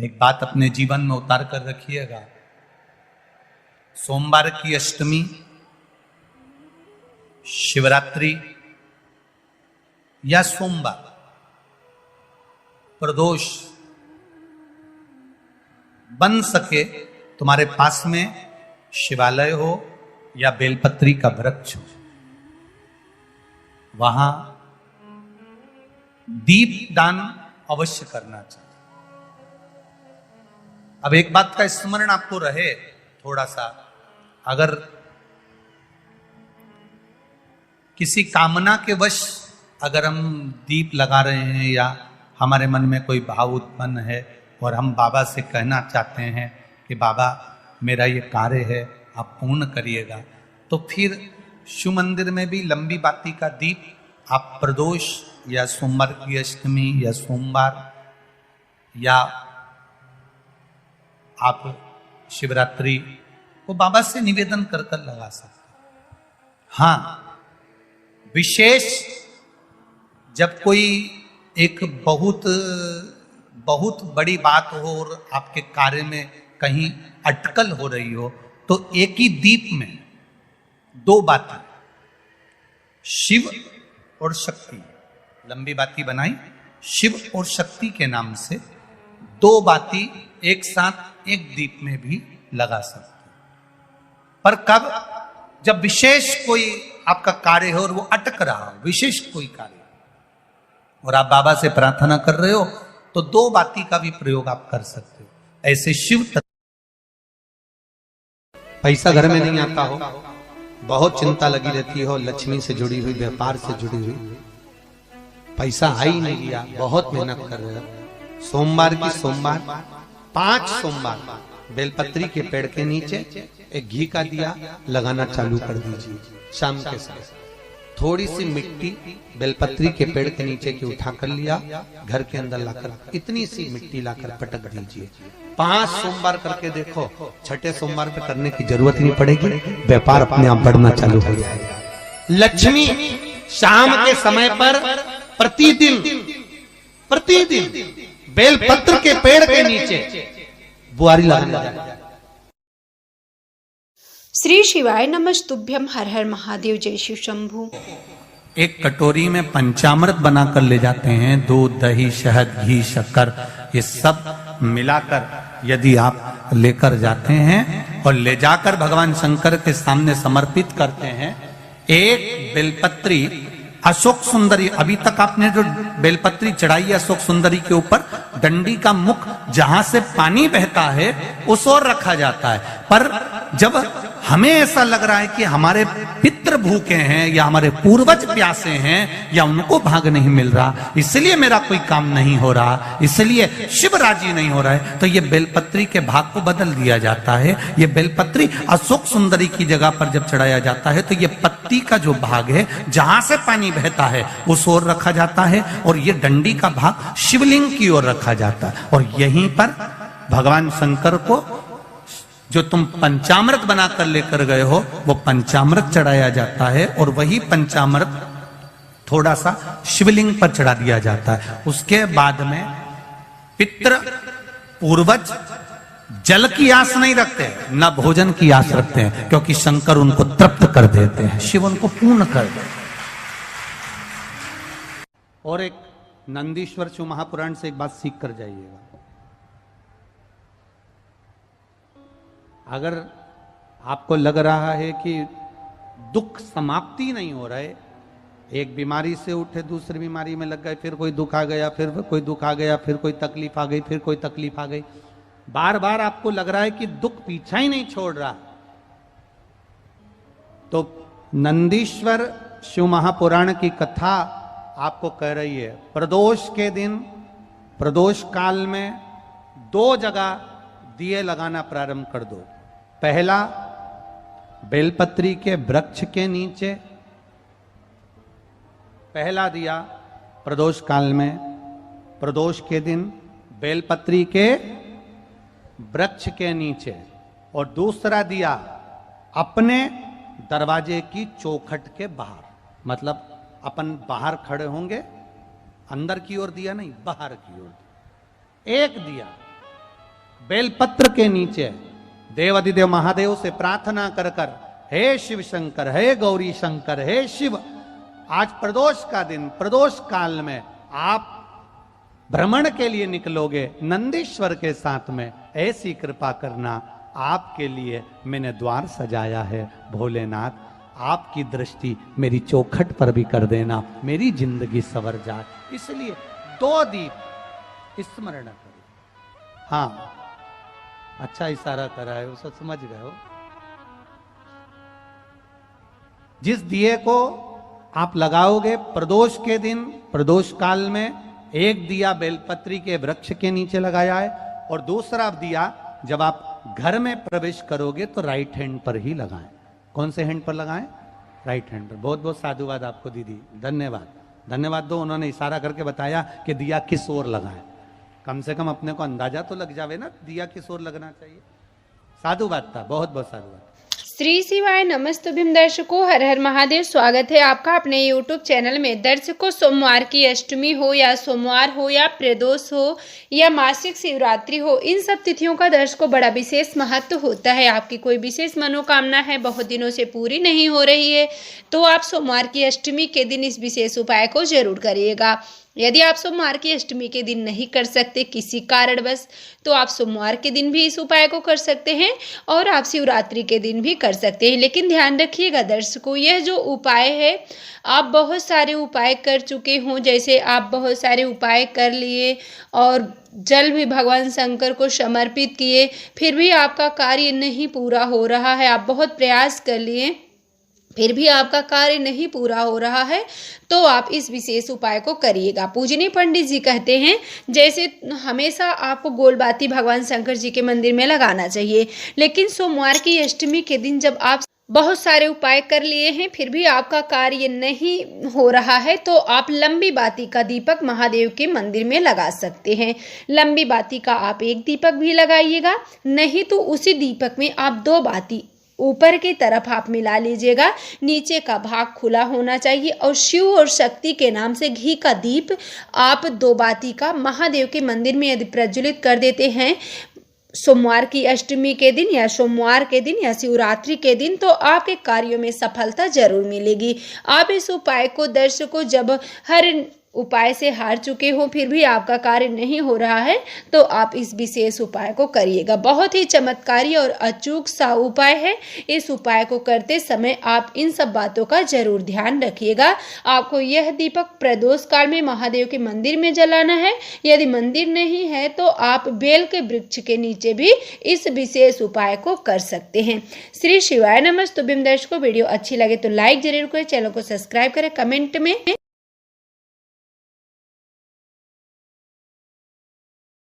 एक बात अपने जीवन में उतार कर रखिएगा। सोमवार की अष्टमी, शिवरात्रि या सोमवार, प्रदोष बन सके तुम्हारे पास में शिवालय हो या बेलपत्री का वृक्ष हो, वहां दीप दान अवश्य करना चाहिए। अब एक बात का स्मरण आपको रहे थोड़ा सा, अगर किसी कामना के वश अगर हम दीप लगा रहे हैं या हमारे मन में कोई भाव उत्पन्न है और हम बाबा से कहना चाहते हैं कि बाबा मेरा ये कार्य है आप पूर्ण करिएगा, तो फिर शिव मंदिर में भी लंबी बाती का दीप आप प्रदोष या सोमवार की अष्टमी या सोमवार या आप शिवरात्रि को बाबा से निवेदन कर कर लगा सकते। हाँ, विशेष जब कोई एक बहुत बड़ी बात हो और आपके कार्य में कहीं अटकल हो रही हो, तो एक ही दीप में दो बातें, शिव और शक्ति, लंबी बाती बनाई, शिव और शक्ति के नाम से दो बाती एक साथ एक दीप में भी लगा सकते। पर कब? जब विशेष कोई आपका कार्य हो और वो अटक रहा हो, विशेष कोई कार्य, और आप बाबा से प्रार्थना कर रहे हो, तो दो बाती का भी प्रयोग आप कर सकते हो। ऐसे शिव पैसा घर में नहीं आता हो, बहुत चिंता लगी रहती हो, लक्ष्मी से जुड़ी हुई, व्यापार से जुड़ी हुई, पैसा आ ही नहीं गया, बहुत मेहनत कर रहे हो, सोमवार की सोमवार 5 सोमवार बेलपत्री के पेड़ के नीचे एक घी का दिया लगाना चालू कर दीजिए। शाम के समय थोड़ी सी मिट्टी बेलपत्री के पेड़ के नीचे की उठा कर लिया, घर के अंदर लाकर इतनी सी मिट्टी लाकर पटक दीजिए। 5 सोमवार करके देखो, छठे सोमवार पे करने की जरूरत नहीं पड़ेगी, व्यापार अपने आप बढ़ना चालू हो जाएगा। लक्ष्मी शाम के समय पर प्रतिदिन बेलपत्र के पेड़ के नीचे बुआरी लगाना। श्री शिवाय नमस्तुभ्यम, हर हर महादेव, जय शिव शंभू। एक कटोरी में पंचामृत बनाकर ले जाते हैं, दूध, दही, शहद, घी, शक्कर, ये सब मिलाकर यदि आप लेकर जाते हैं और ले जाकर भगवान शंकर के सामने समर्पित करते हैं, एक बेलपत्री अशोक सुंदरी, अभी तक आपने जो बेलपत्री चढ़ाई है अशोक सुंदरी के ऊपर, डंडी का मुख जहां से पानी बहता है उस ओर रखा जाता है। पर जब हमें ऐसा लग रहा है कि हमारे पितृ भूखे हैं या हमारे पूर्वज प्यासे हैं या उनको भाग नहीं मिल रहा, इसलिए मेरा कोई काम नहीं हो रहा, इसलिए शिव राजी नहीं हो रहा है, तो ये बेलपत्री के भाग को बदल दिया जाता है। ये बेलपत्री अशोक सुंदरी की जगह पर जब चढ़ाया जाता है तो ये पत्ती का जो भाग है जहां से पानी बहता है उस ओर रखा जाता है, और ये डंडी का भाग शिवलिंग की ओर रखा जाता है। और यहीं पर भगवान शंकर को जो तुम पंचामृत बनाकर लेकर गए हो वो पंचामृत चढ़ाया जाता है, और वही पंचामृत थोड़ा सा शिवलिंग पर चढ़ा दिया जाता है। उसके बाद में पितृ पूर्वज जल की आस नहीं रखते, न भोजन की आस रखते हैं, क्योंकि शंकर उनको तृप्त कर देते हैं, शिव उनको पूर्ण कर देते हैं। और एक नंदीश्वर शिव महापुराण से एक बात सीख कर जाइएगा, अगर आपको लग रहा है कि दुख समाप्ति नहीं हो रहा है, एक बीमारी से उठे दूसरी बीमारी में लग गए, फिर कोई दुख आ गया, फिर कोई दुख आ गया, फिर कोई तकलीफ आ गई, फिर कोई तकलीफ आ गई, बार बार आपको लग रहा है कि दुख पीछा ही नहीं छोड़ रहा, तो नंदीश्वर शिव महापुराण की कथा आपको कह रही है, प्रदोष के दिन, प्रदोष काल में 2 जगह दिए लगाना प्रारंभ कर दो। पहला बेलपत्री के वृक्ष के नीचे पहला दिया प्रदोष काल में, प्रदोष के दिन बेलपत्री के वृक्ष के नीचे, और दूसरा दिया अपने दरवाजे की चौखट के बाहर, मतलब अपन बाहर खड़े होंगे, अंदर की ओर दिया नहीं, बाहर की ओर एक दिया, बेलपत्र के नीचे देवाधिदेव महादेव से प्रार्थना कर कर, हे शिव शंकर, हे गौरी शंकर, हे शिव, आज प्रदोष का दिन, प्रदोष काल में आप भ्रमण के लिए निकलोगे नंदीश्वर के साथ में, ऐसी कृपा करना, आपके लिए मैंने द्वार सजाया है भोलेनाथ, आपकी दृष्टि मेरी चौखट पर भी कर देना, मेरी जिंदगी सवर जाए। इसलिए 2 दीप स्मरण करो। हाँ, अच्छा इशारा करा है, उसे समझ गए हो। जिस दिए को आप लगाओगे प्रदोष के दिन, प्रदोष काल में, एक दिया बेलपत्री के वृक्ष के नीचे लगाया है, और दूसरा दिया जब आप घर में प्रवेश करोगे तो राइट हैंड पर ही लगाएं। कौन से हैंड पर लगाएं? राइट हैंड पर। बहुत बहुत साधुवाद आपको दीदी, धन्यवाद, धन्यवाद दो। उन्होंने इशारा करके बताया कि दिया किस ओर लगाएं, कम से कम अपने को अंदाजा तो लग जावे ना दिया किस ओर लगना चाहिए। साधुवाद था, बहुत बहुत साधुवाद। श्री शिवाय नमस्तुभ्यम। दर्शकों, हर हर महादेव। स्वागत है आपका अपने YouTube चैनल में। दर्शकों, सोमवार की अष्टमी हो या सोमवार हो या प्रदोष हो या मासिक शिवरात्रि हो, इन सब तिथियों का दर्शकों बड़ा विशेष महत्व होता है। आपकी कोई विशेष मनोकामना है, बहुत दिनों से पूरी नहीं हो रही है, तो आप सोमवार की अष्टमी के दिन इस विशेष उपाय को जरूर करिएगा। यदि आप सोमवार की अष्टमी के दिन नहीं कर सकते किसी कारणवश, तो आप सोमवार के दिन भी इस उपाय को कर सकते हैं और आप शिवरात्रि के दिन भी कर सकते हैं। लेकिन ध्यान रखिएगा दर्शकों, यह जो उपाय है, आप बहुत सारे उपाय कर चुके हों, जैसे आप बहुत सारे उपाय कर लिए और जल भी भगवान शंकर को समर्पित किए, फिर भी आपका कार्य नहीं पूरा हो रहा है, आप बहुत प्रयास कर लिए फिर भी आपका कार्य नहीं पूरा हो रहा है, तो आप इस विशेष उपाय को करिएगा। पूजनीय पंडित जी कहते हैं, जैसे हमेशा आपको गोलबाती भगवान शंकर जी के मंदिर में लगाना चाहिए, लेकिन सोमवार की अष्टमी के दिन जब आप बहुत सारे उपाय कर लिए हैं फिर भी आपका कार्य नहीं हो रहा है, तो आप लंबी बाती का दीपक महादेव के मंदिर में लगा सकते हैं। लंबी बाती का आप 1 दीपक भी लगाइएगा, नहीं तो उसी दीपक में आप 2 बाती ऊपर की तरफ आप मिला लीजिएगा। नीचे का भाग खुला होना चाहिए और शिव और शक्ति के नाम से घी का दीप आप 2 बाती का महादेव के मंदिर में यदि प्रज्वलित कर देते हैं सोमवार की अष्टमी के दिन या सोमवार के दिन या शिवरात्रि के दिन, तो आपके कार्यों में सफलता जरूर मिलेगी। आप इस उपाय को दर्शकों, जब हर उपाय से हार चुके हो फिर भी आपका कार्य नहीं हो रहा है, तो आप इस विशेष उपाय को करिएगा। बहुत ही चमत्कारी और अचूक सा उपाय है। इस उपाय को करते समय आप इन सब बातों का जरूर ध्यान रखिएगा। आपको यह दीपक प्रदोष काल में महादेव के मंदिर में जलाना है। यदि मंदिर नहीं है तो आप बेल के वृक्ष के नीचे भी इस विशेष उपाय को कर सकते हैं। श्री शिवाय नमस्तुभ्यम। दर्शकों, वीडियो अच्छी लगे तो लाइक जरूर करें, चैनल को सब्सक्राइब करें, कमेंट में